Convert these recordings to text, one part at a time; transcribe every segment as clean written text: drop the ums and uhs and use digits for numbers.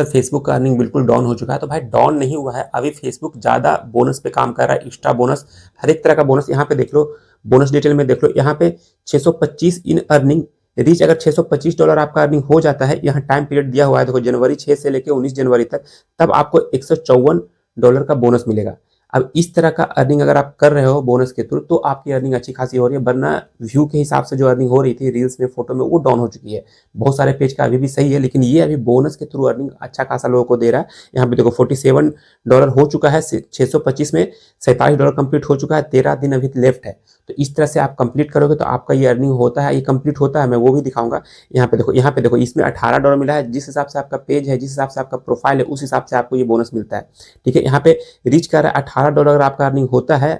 Facebook का earning बिल्कुल down हो चुका है, तो भाई डाउन नहीं हुआ है, अभी फेसबुक ज़्यादा बोनस पे काम कर रहा है, एक्स्ट्रा बोनस, हर एक तरह का बोनस यहाँ पे देख लो, बोनस डिटेल में देख लो, यहाँ पे 625 इन अर्निंग रीच, अगर $625 आपका अर्निंग हो जाता है, यहाँ टाइम पीरियड दिया हुआ है, देखो जनवरी 6 से लेकर 19 जनवरी तक, तब आपको $154 का बोनस मिलेगा। अब इस तरह का अर्निंग अगर आप कर रहे हो बोनस के थ्रू, तो आपकी अर्निंग अच्छी खासी हो रही है, वरना व्यू के हिसाब से जो अर्निंग हो रही थी रील्स में, फोटो में, वो डाउन हो चुकी है। बहुत सारे पेज का अभी भी सही है, लेकिन ये अभी बोनस के थ्रू अर्निंग अच्छा खासा लोगों को दे रहा है। यहाँ पे देखो $47 हो चुका है, 625 में $47 कंप्लीट हो चुका है, 13 दिन अभी लेफ्ट है। तो इस तरह से आप कंप्लीट करोगे तो आपका ये अर्निंग होता है, ये कंप्लीट होता है, मैं वो भी दिखाऊंगा। यहाँ पे देखो इसमें $18 मिला है, जिस हिसाब से आपका पेज है, जिस हिसाब से आपका प्रोफाइल है, उस हिसाब से आपको ये बोनस मिलता है। ठीक है, यहाँ पे रीच कर रहा है $18 अगर आपका अर्निंग होता है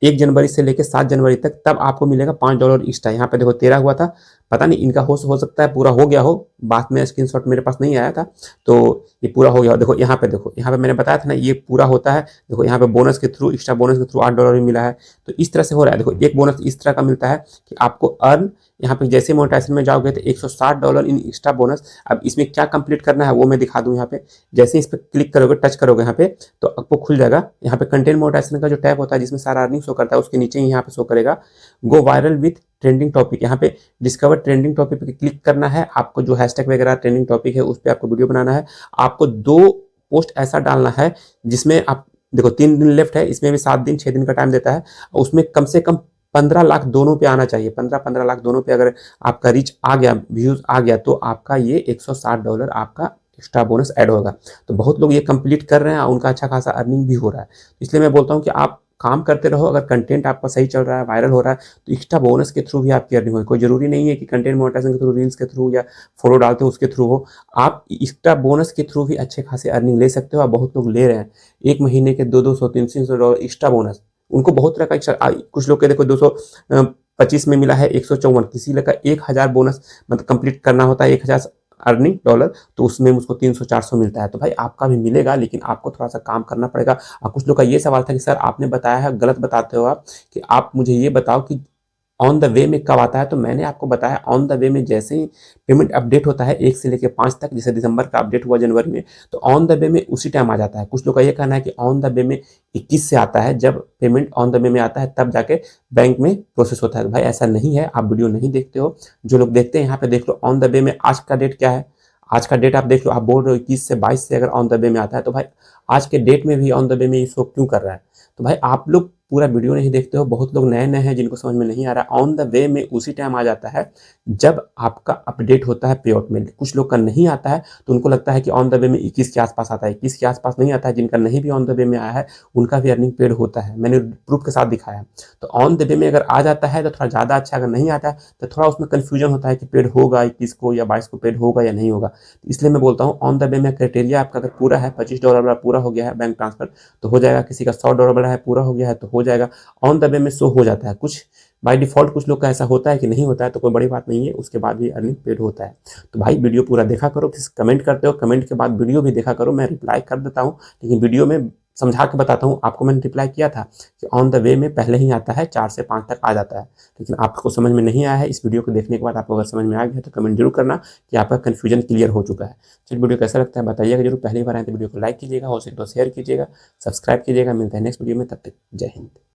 1 जनवरी से लेकर 7 जनवरी तक, तब आपको मिलेगा $5 एक्स्ट्रा। यहाँ पे देखो 13 हुआ था, पता नहीं इनका हो सकता है पूरा हो गया हो, बाद में स्क्रीनशॉट मेरे पास नहीं आया था, तो ये पूरा हो गया। देखो यहाँ पे मैंने बताया था ना, ये पूरा होता है। देखो यहाँ पे बोनस के थ्रू, एक्स्ट्रा बोनस के थ्रू $8 भी मिला है। तो इस तरह से हो रहा है। देखो एक बोनस इस तरह का मिलता है कि आपको अर्न, यहाँ पे जैसे मोनेटाइजेशन में जाओगे तो $160 इन एक्स्ट्रा बोनस। अब इसमें क्या कंप्लीट करना है वो मैं दिखा दूं। यहाँ पे जैसे इस पर क्लिक करोगे, टच करोगे यहाँ पे, तो आपको खुल जाएगा। यहाँ पे कंटेंट मोनेटाइजेशन का जो टैब होता है, जिसमें सारा अर्निंग शो करता है, उसके नीचे ही यहाँ पे शो करेगा go viral with trending topic. यहाँ पे डिस्कवर ट्रेंडिंग टॉपिक पे क्लिक करना है। आपको जो हैशटैग वगैरह ट्रेंडिंग टॉपिक है, उस पर आपको वीडियो बनाना है। आपको 2 पोस्ट ऐसा डालना है जिसमें आप देखो 3 दिन लेफ्ट है, इसमें भी 7 दिन 6 दिन का टाइम देता है। उसमें कम से कम 15 लाख दोनों पे आना चाहिए। 15 लाख दोनों पे अगर आपका रीच आ गया, व्यूज आ गया, तो आपका ये $160 आपका एक्स्ट्रा बोनस ऐड होगा। तो बहुत लोग ये कंप्लीट कर रहे हैं, उनका अच्छा खासा अर्निंग भी हो रहा है। इसलिए मैं बोलता हूँ कि आप काम करते रहो। अगर कंटेंट आपका सही चल रहा है, वायरल हो रहा है, तो एक्स्ट्रा बोनस के थ्रू भी आपकी अर्निंग हो। कोई जरूरी नहीं है कि कंटेंट मोनेटाइजेशन के थ्रू, रील्स के थ्रू या फोटो डालते हो उसके थ्रू हो। आप एक्स्ट्रा बोनस के थ्रू भी अच्छे खासे अर्निंग ले सकते हो, और बहुत लोग ले रहे हैं। एक महीने के 200, 300 एक्स्ट्रा बोनस, उनको बहुत तरह का कुछ लोग के देखो 225 में मिला है 154, किसी का 1000 बोनस मतलब कंप्लीट करना होता है, 1000 अर्निंग डॉलर, तो उसमें मुझको 300-400 मिलता है। तो भाई आपका भी मिलेगा, लेकिन आपको थोड़ा सा काम करना पड़ेगा। और कुछ लोग का ये सवाल था कि सर आपने बताया है, गलत बताते हो आप, कि आप मुझे ये बताओ कि ऑन द वे में कब आता है। तो मैंने आपको बताया ऑन द वे में जैसे ही पेमेंट अपडेट होता है 1 से लेकर 5 तक, जैसे दिसंबर का अपडेट हुआ जनवरी में, तो ऑन द वे में उसी टाइम आ जाता है। कुछ लोग का ये कहना है कि ऑन द वे में 21 से आता है, जब पेमेंट ऑन द वे में आता है तब जाके बैंक में प्रोसेस होता है। तो भाई ऐसा नहीं है, आप वीडियो नहीं देखते हो। जो लोग देखते हैं यहाँ पे देख लो ऑन द वे में आज का डेट क्या है। आज का डेट आप देख लो, आप बोल रहे हो 21 से 22 से अगर ऑन द वे में आता है, तो भाई आज के डेट में भी ऑन द वे में ये शो क्यों कर रहा है। तो भाई आप लोग पूरा वीडियो नहीं देखते हो। बहुत लोग नए नए हैं जिनको समझ में नहीं आ रहा। ऑन द वे में उसी टाइम आ जाता है जब आपका अपडेट होता है पे आउट में। कुछ लोग का नहीं आता है, तो उनको लगता है कि ऑन द वे में 21 के आसपास आता है। 21 के आसपास नहीं आता है। जिनका नहीं भी ऑन द वे में आया है, उनका भी अर्निंग पेड होता है, मैंने प्रूफ के साथ दिखाया। तो ऑन द वे में अगर आ जाता है तो थोड़ा ज़्यादा अच्छा, अगर नहीं आता है तो थोड़ा उसमें कन्फ्यूजन होता है कि पेड होगा 21 को या 22 को पेड होगा या नहीं होगा। इसलिए मैं बोलता हूँ ऑन द वे में क्राइटेरिया आपका अगर पूरा है, $25 वाला पूरा हो गया है बैंक ट्रांसफर, तो हो जाएगा। किसी का $100 वाला है पूरा हो गया है, तो हो जाएगा। ऑन द वे में शो हो जाता है। कुछ बाय डिफॉल्ट कुछ लोग का ऐसा होता है कि नहीं होता है, तो कोई बड़ी बात नहीं है, उसके बाद भी अर्निंग पेड होता है। तो भाई वीडियो पूरा देखा करो, फिर कमेंट करते हो, कमेंट के बाद वीडियो भी देखा करो। मैं रिप्लाई कर देता हूँ, लेकिन वीडियो में समझा के बताता हूँ। आपको मैंने रिप्लाई किया था कि ऑन द वे में पहले ही आता है, 4 से 5 तक आ जाता है, लेकिन आपको समझ में नहीं आया है। इस वीडियो को देखने के बाद आपको अगर समझ में आ गया तो कमेंट जरूर करना कि आपका कन्फ्यूजन क्लियर हो चुका है। चलिए, वीडियो कैसा लगता है बताइएगा जरूर। पहली बार आए तो वीडियो को लाइक कीजिएगा, हो सके तो शेयर कीजिएगा, सब्सक्राइब कीजिएगा। मिलता है नेक्स्ट वीडियो में, तब तक जय हिंद।